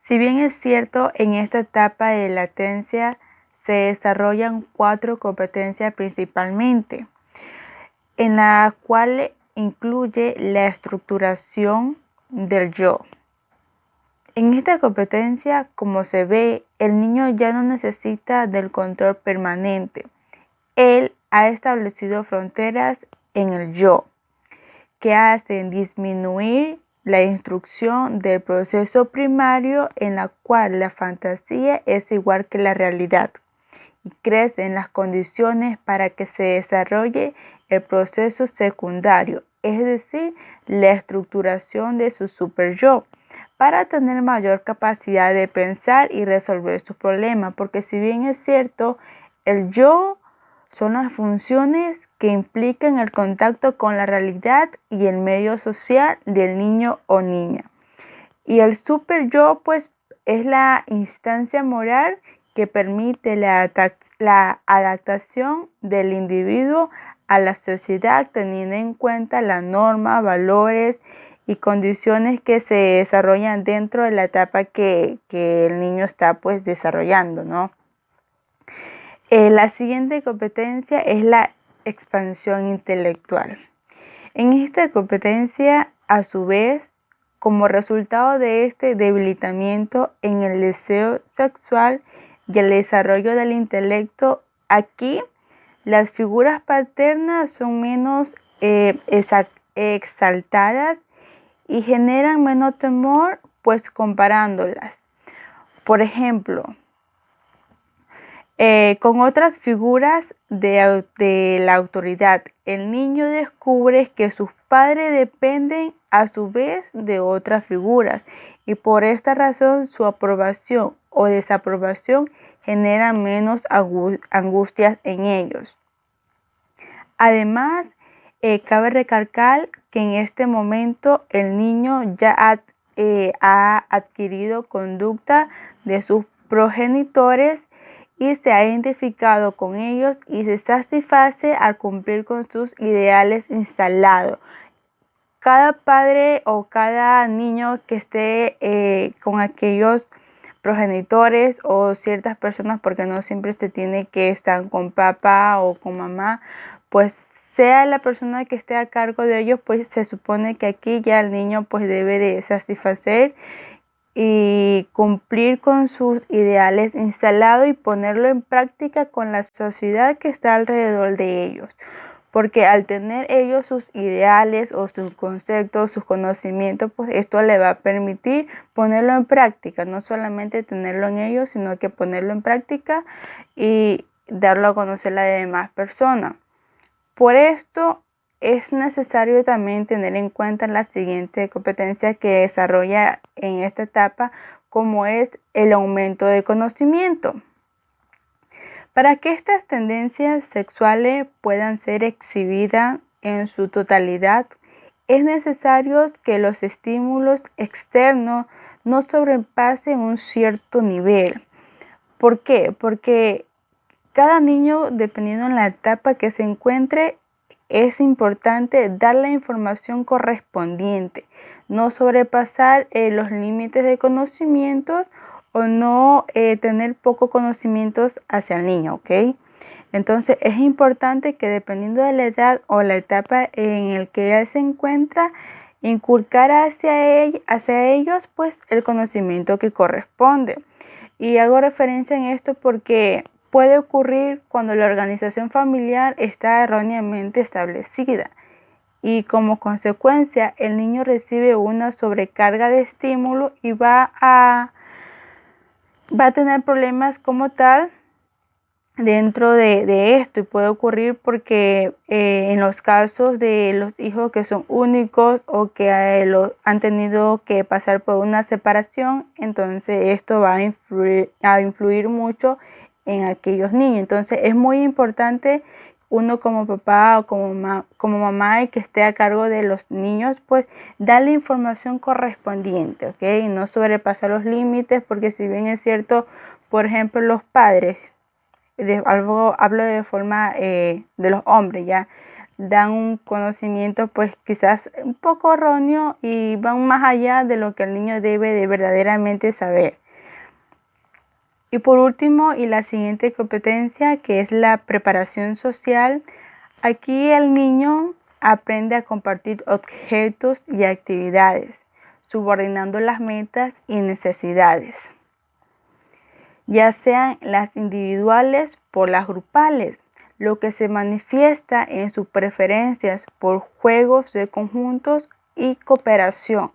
Si bien es cierto, en esta etapa de latencia se desarrollan 4 competencias principalmente, en la cual incluye la estructuración del yo. En esta competencia, como se ve, el niño ya no necesita del control permanente. Él ha establecido fronteras en el yo, que hacen disminuir la instrucción del proceso primario en la cual la fantasía es igual que la realidad y crecen las condiciones para que se desarrolle el proceso secundario, es decir, la estructuración de su superyo, para tener mayor capacidad de pensar y resolver sus problemas, porque si bien es cierto, el yo son las funciones que implican el contacto con la realidad y el medio social del niño o niña. Y el super yo, pues, es la instancia moral que permite la adaptación del individuo a la sociedad, teniendo en cuenta las normas, valores y condiciones que se desarrollan dentro de la etapa que el niño está pues desarrollando, ¿no? La siguiente competencia es la expansión intelectual. En esta competencia, a su vez, como resultado de este debilitamiento en el deseo sexual y el desarrollo del intelecto, aquí las figuras paternas son menos exaltadas y generan menos temor, pues comparándolas. Por ejemplo, con otras figuras de la autoridad, el niño descubre que sus padres dependen a su vez de otras figuras y por esta razón su aprobación o desaprobación genera menos angustias en ellos. Además, cabe recalcar que en este momento el niño ya ha adquirido conducta de sus progenitores y se ha identificado con ellos y se satisface al cumplir con sus ideales instalados. Cada padre o cada niño que esté con aquellos progenitores o ciertas personas, porque no siempre se tiene que estar con papá o con mamá, pues sea la persona que esté a cargo de ellos, pues se supone que aquí ya el niño pues debe de satisfacer y cumplir con sus ideales instalados y ponerlo en práctica con la sociedad que está alrededor de ellos. Porque al tener ellos sus ideales o sus conceptos, sus conocimientos, pues esto le va a permitir ponerlo en práctica, no solamente tenerlo en ellos, sino que ponerlo en práctica y darlo a conocer a las demás personas. Por esto es necesario también tener en cuenta la siguiente competencia que desarrolla en esta etapa, como es el aumento de conocimiento. Para que estas tendencias sexuales puedan ser exhibidas en su totalidad, es necesario que los estímulos externos no sobrepasen un cierto nivel. ¿Por qué? Porque cada niño, dependiendo de la etapa que se encuentre, es importante dar la información correspondiente, no sobrepasar los límites de conocimientos o no tener poco conocimientos hacia el niño, ¿ok? Entonces es importante que dependiendo de la edad o la etapa en el que él se encuentra, inculcar hacia ellos pues el conocimiento que corresponde. Y hago referencia en esto porque puede ocurrir cuando la organización familiar está erróneamente establecida y como consecuencia el niño recibe una sobrecarga de estímulo y va a tener problemas como tal dentro de esto, y puede ocurrir porque en los casos de los hijos que son únicos o que han tenido que pasar por una separación, entonces esto va a influir mucho en aquellos niños. Entonces es muy importante uno como papá o como mamá y que esté a cargo de los niños, pues darle información correspondiente, ¿ok? Y no sobrepasar los límites, porque si bien es cierto, por ejemplo, los padres, hablo de forma de los hombres, ya dan un conocimiento pues quizás un poco erróneo y van más allá de lo que el niño debe de verdaderamente saber. Y por último, y la siguiente competencia, que es la preparación social, aquí el niño aprende a compartir objetos y actividades, subordinando las metas y necesidades, ya sean las individuales por las grupales, lo que se manifiesta en sus preferencias por juegos de conjuntos y cooperación.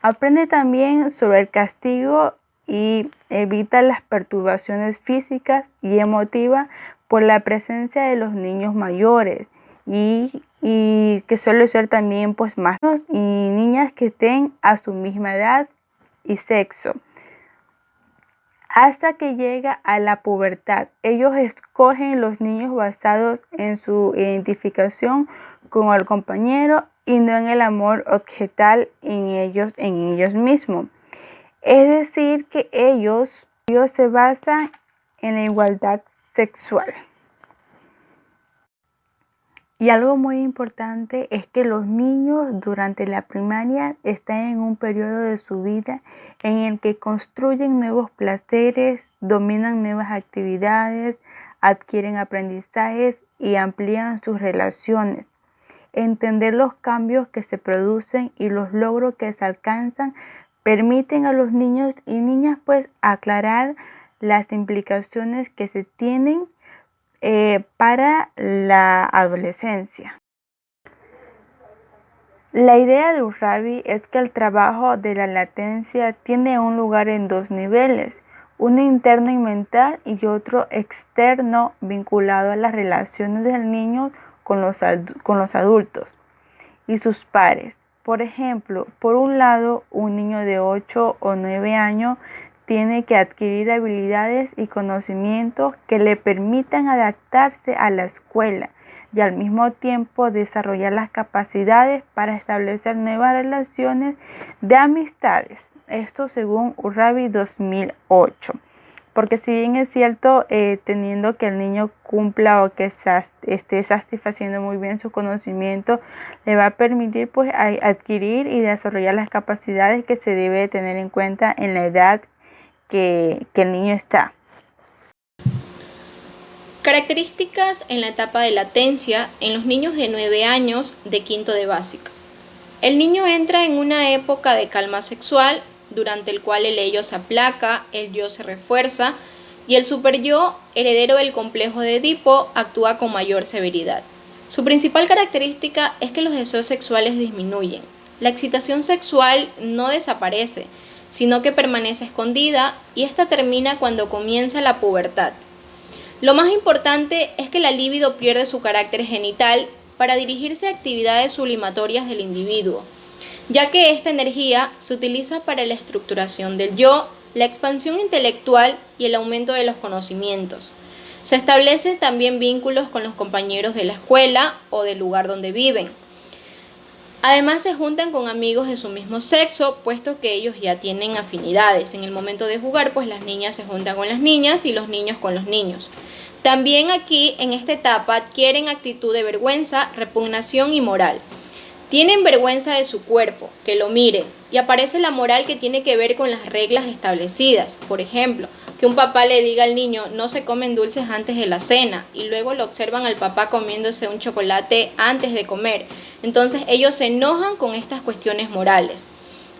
Aprende también sobre el castigo y evita las perturbaciones físicas y emotivas por la presencia de los niños mayores y que suele ser también pues más y niñas que estén a su misma edad y sexo. Hasta que llega a la pubertad, ellos escogen los niños basados en su identificación con el compañero y no en el amor objetal en ellos mismos. Es decir, que ellos se basan en la igualdad sexual. Y algo muy importante es que los niños durante la primaria están en un periodo de su vida en el que construyen nuevos placeres, dominan nuevas actividades, adquieren aprendizajes y amplían sus relaciones. Entender los cambios que se producen y los logros que se alcanzan permiten a los niños y niñas pues aclarar las implicaciones que se tienen para la adolescencia. La idea de Urabi es que el trabajo de la latencia tiene un lugar en dos niveles, uno interno y mental y otro externo vinculado a las relaciones del niño con los adultos y sus pares. Por ejemplo, por un lado, un niño de 8 o 9 años tiene que adquirir habilidades y conocimientos que le permitan adaptarse a la escuela y al mismo tiempo desarrollar las capacidades para establecer nuevas relaciones de amistades. Esto según Urabi 2008. Porque si bien es cierto, teniendo que el niño cumpla o que esté satisfaciendo muy bien su conocimiento, le va a permitir pues adquirir y desarrollar las capacidades que se debe tener en cuenta en la edad que el niño está. Características en la etapa de latencia en los niños de 9 años de quinto de básica. El niño entra en una época de calma sexual, durante el cual el ello se aplaca, el yo se refuerza y el superyo, heredero del complejo de Edipo, actúa con mayor severidad. Su principal característica es que los deseos sexuales disminuyen. La excitación sexual no desaparece, sino que permanece escondida y esta termina cuando comienza la pubertad. Lo más importante es que la libido pierde su carácter genital para dirigirse a actividades sublimatorias del individuo, ya que esta energía se utiliza para la estructuración del yo, la expansión intelectual y el aumento de los conocimientos. Se establecen también vínculos con los compañeros de la escuela o del lugar donde viven. Además se juntan con amigos de su mismo sexo, puesto que ellos ya tienen afinidades. En el momento de jugar, pues las niñas se juntan con las niñas y los niños con los niños. También aquí, en esta etapa, adquieren actitud de vergüenza, repugnación y moral. Tienen vergüenza de su cuerpo, que lo miren, y aparece la moral que tiene que ver con las reglas establecidas. Por ejemplo, que un papá le diga al niño no se comen dulces antes de la cena y luego lo observan al papá comiéndose un chocolate antes de comer. Entonces ellos se enojan con estas cuestiones morales.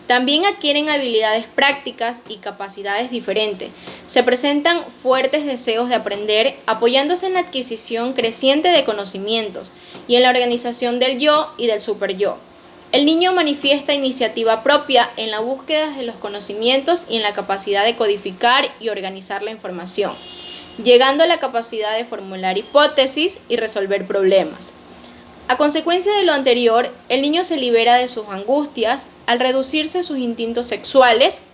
También adquieren habilidades prácticas y capacidades diferentes. Se presentan fuertes deseos de aprender, apoyándose en la adquisición creciente de conocimientos y en la organización del yo y del superyo. El niño manifiesta iniciativa propia en la búsqueda de los conocimientos y en la capacidad de codificar y organizar la información, llegando a la capacidad de formular hipótesis y resolver problemas. A consecuencia de lo anterior, el niño se libera de sus angustias al reducirse sus instintos sexuales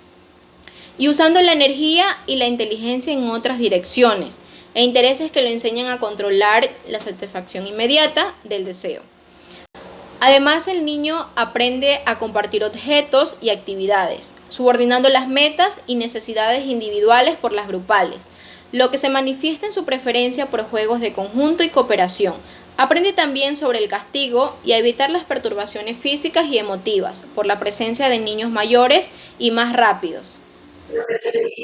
y usando la energía y la inteligencia en otras direcciones e intereses que lo enseñan a controlar la satisfacción inmediata del deseo. Además, el niño aprende a compartir objetos y actividades, subordinando las metas y necesidades individuales por las grupales, lo que se manifiesta en su preferencia por juegos de conjunto y cooperación, Aprende también sobre el castigo y a evitar las perturbaciones físicas y emotivas por la presencia de niños mayores y más rápidos.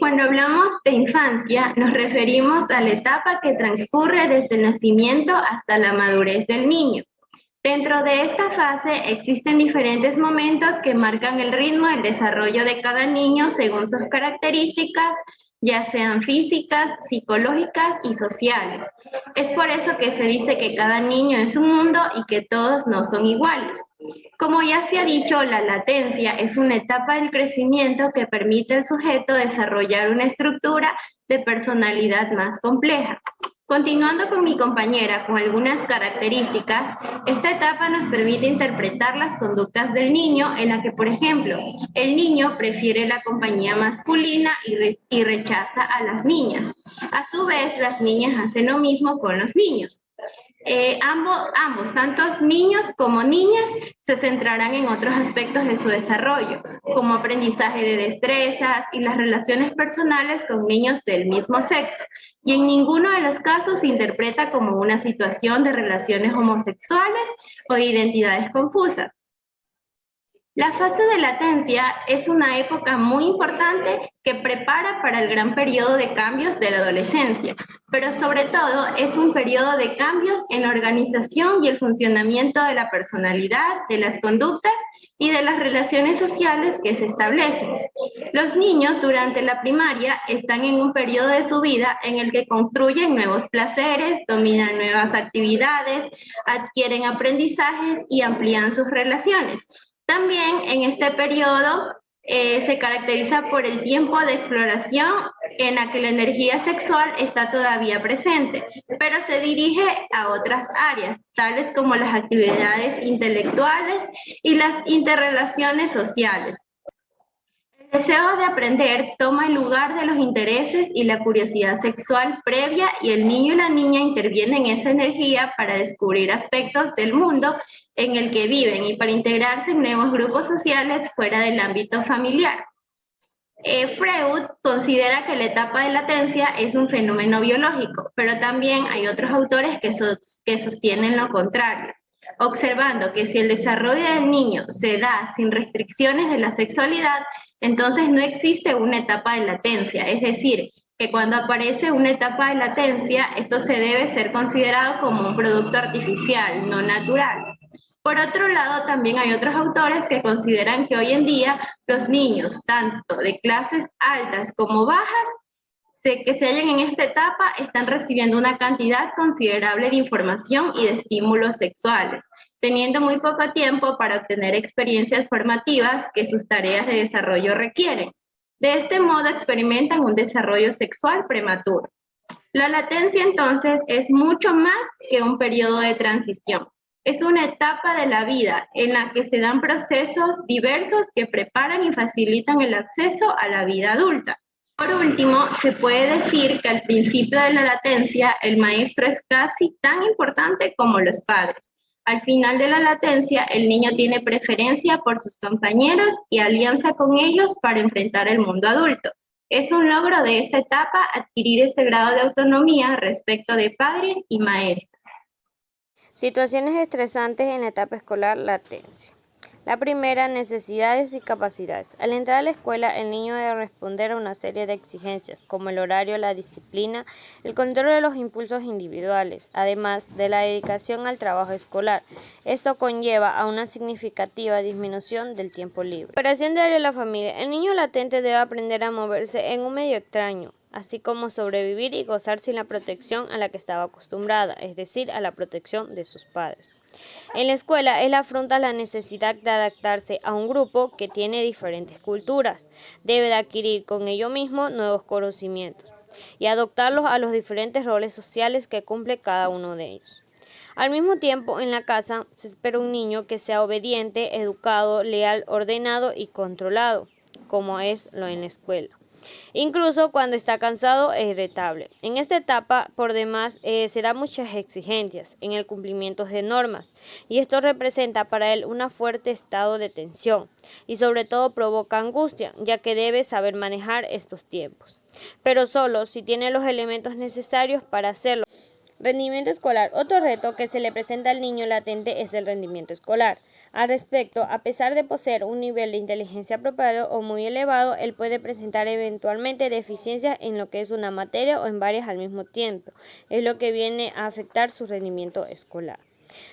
Cuando hablamos de infancia, nos referimos a la etapa que transcurre desde el nacimiento hasta la madurez del niño. Dentro de esta fase existen diferentes momentos que marcan el ritmo del desarrollo de cada niño según sus características, ya sean físicas, psicológicas y sociales. Es por eso que se dice que cada niño es un mundo y que todos no son iguales. Como ya se ha dicho, la latencia es una etapa del crecimiento que permite al sujeto desarrollar una estructura de personalidad más compleja. Continuando con mi compañera con algunas características, esta etapa nos permite interpretar las conductas del niño en la que, por ejemplo, el niño prefiere la compañía masculina y rechaza a las niñas. A su vez, las niñas hacen lo mismo con los niños. Ambos, tanto niños como niñas, se centrarán en otros aspectos de su desarrollo, como aprendizaje de destrezas y las relaciones personales con niños del mismo sexo, y en ninguno de los casos se interpreta como una situación de relaciones homosexuales o de identidades confusas. La fase de latencia es una época muy importante que prepara para el gran periodo de cambios de la adolescencia, pero sobre todo es un periodo de cambios en la organización y el funcionamiento de la personalidad, de las conductas y de las relaciones sociales que se establecen. Los niños durante la primaria están en un periodo de su vida en el que construyen nuevos placeres, dominan nuevas actividades, adquieren aprendizajes y amplían sus relaciones. También en este periodo se caracteriza por el tiempo de exploración en la que la energía sexual está todavía presente, pero se dirige a otras áreas, tales como las actividades intelectuales y las interrelaciones sociales. El deseo de aprender toma el lugar de los intereses y la curiosidad sexual previa y el niño y la niña intervienen en esa energía para descubrir aspectos del mundo en el que viven y para integrarse en nuevos grupos sociales fuera del ámbito familiar. Freud considera que la etapa de latencia es un fenómeno biológico, pero también hay otros autores que sostienen lo contrario, observando que si el desarrollo del niño se da sin restricciones de la sexualidad, entonces no existe una etapa de latencia, es decir, que cuando aparece una etapa de latencia, esto se debe ser considerado como un producto artificial, no natural. Por otro lado, también hay otros autores que consideran que hoy en día los niños, tanto de clases altas como bajas, que se hallan en esta etapa, están recibiendo una cantidad considerable de información y de estímulos sexuales, teniendo muy poco tiempo para obtener experiencias formativas que sus tareas de desarrollo requieren. De este modo experimentan un desarrollo sexual prematuro. La latencia entonces es mucho más que un periodo de transición. Es una etapa de la vida en la que se dan procesos diversos que preparan y facilitan el acceso a la vida adulta. Por último, se puede decir que al principio de la latencia el maestro es casi tan importante como los padres. Al final de la latencia, el niño tiene preferencia por sus compañeros y alianza con ellos para enfrentar el mundo adulto. Es un logro de esta etapa adquirir este grado de autonomía respecto de padres y maestros. Situaciones estresantes en la etapa escolar, latencia. La primera, necesidades y capacidades. Al entrar a la escuela, el niño debe responder a una serie de exigencias, como el horario, la disciplina, el control de los impulsos individuales, además de la dedicación al trabajo escolar. Esto conlleva a una significativa disminución del tiempo libre. Operación diaria de la familia. El niño latente debe aprender a moverse en un medio extraño, así como sobrevivir y gozar sin la protección a la que estaba acostumbrada, es decir, a la protección de sus padres. En la escuela, él afronta la necesidad de adaptarse a un grupo que tiene diferentes culturas. Debe de adquirir con ello mismo nuevos conocimientos y adoptarlos a los diferentes roles sociales que cumple cada uno de ellos. Al mismo tiempo, en la casa se espera un niño que sea obediente, educado, leal, ordenado y controlado, como es lo en la escuela. Incluso cuando está cansado e irritable. En esta etapa, por demás, se dan muchas exigencias en el cumplimiento de normas, y esto representa para él un fuerte estado de tensión y sobre todo provoca angustia, ya que debe saber manejar estos tiempos, pero solo si tiene los elementos necesarios para hacerlo. Rendimiento escolar. Otro reto que se le presenta al niño latente es el rendimiento escolar. Al respecto, a pesar de poseer un nivel de inteligencia apropiado o muy elevado, él puede presentar eventualmente deficiencias en lo que es una materia o en varias al mismo tiempo. Es lo que viene a afectar su rendimiento escolar.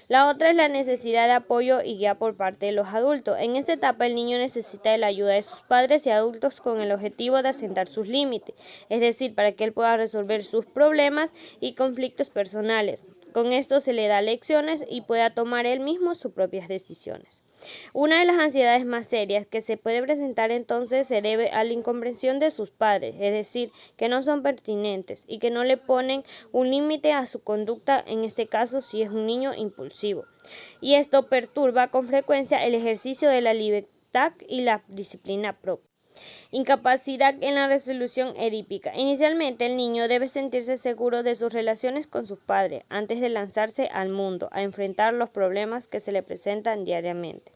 La otra es la necesidad de apoyo y guía por parte de los adultos. En esta etapa el niño necesita de la ayuda de sus padres y adultos con el objetivo de asentar sus límites, es decir, para que él pueda resolver sus problemas y conflictos personales. Con esto se le da lecciones y pueda tomar él mismo sus propias decisiones. Una de las ansiedades más serias que se puede presentar entonces se debe a la incomprensión de sus padres, es decir, que no son pertinentes y que no le ponen un límite a su conducta, en este caso si es un niño impulsivo. Y esto perturba con frecuencia el ejercicio de la libertad y la disciplina propia. Incapacidad en la resolución edípica. Inicialmente, el niño debe sentirse seguro de sus relaciones con sus padres antes de lanzarse al mundo a enfrentar los problemas que se le presentan diariamente.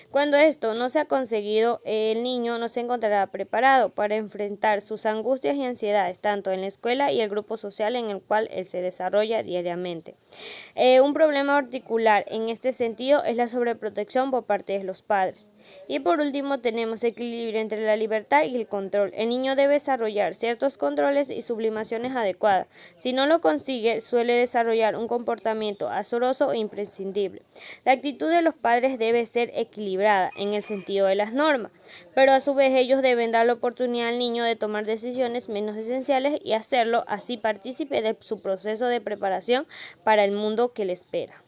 Cuando esto no se ha conseguido, el niño no se encontrará preparado para enfrentar sus angustias y ansiedades tanto en la escuela y el grupo social en el cual él se desarrolla diariamente. Un problema particular en este sentido es la sobreprotección por parte de los padres. Y por último tenemos equilibrio entre la libertad y el control. El niño debe desarrollar ciertos controles y sublimaciones adecuadas. Si no lo consigue, suele desarrollar un comportamiento azaroso e imprescindible. La actitud de los padres debe ser equilibrada en el sentido de las normas, pero a su vez ellos deben dar la oportunidad al niño de tomar decisiones menos esenciales y hacerlo así partícipe de su proceso de preparación para el mundo que le espera.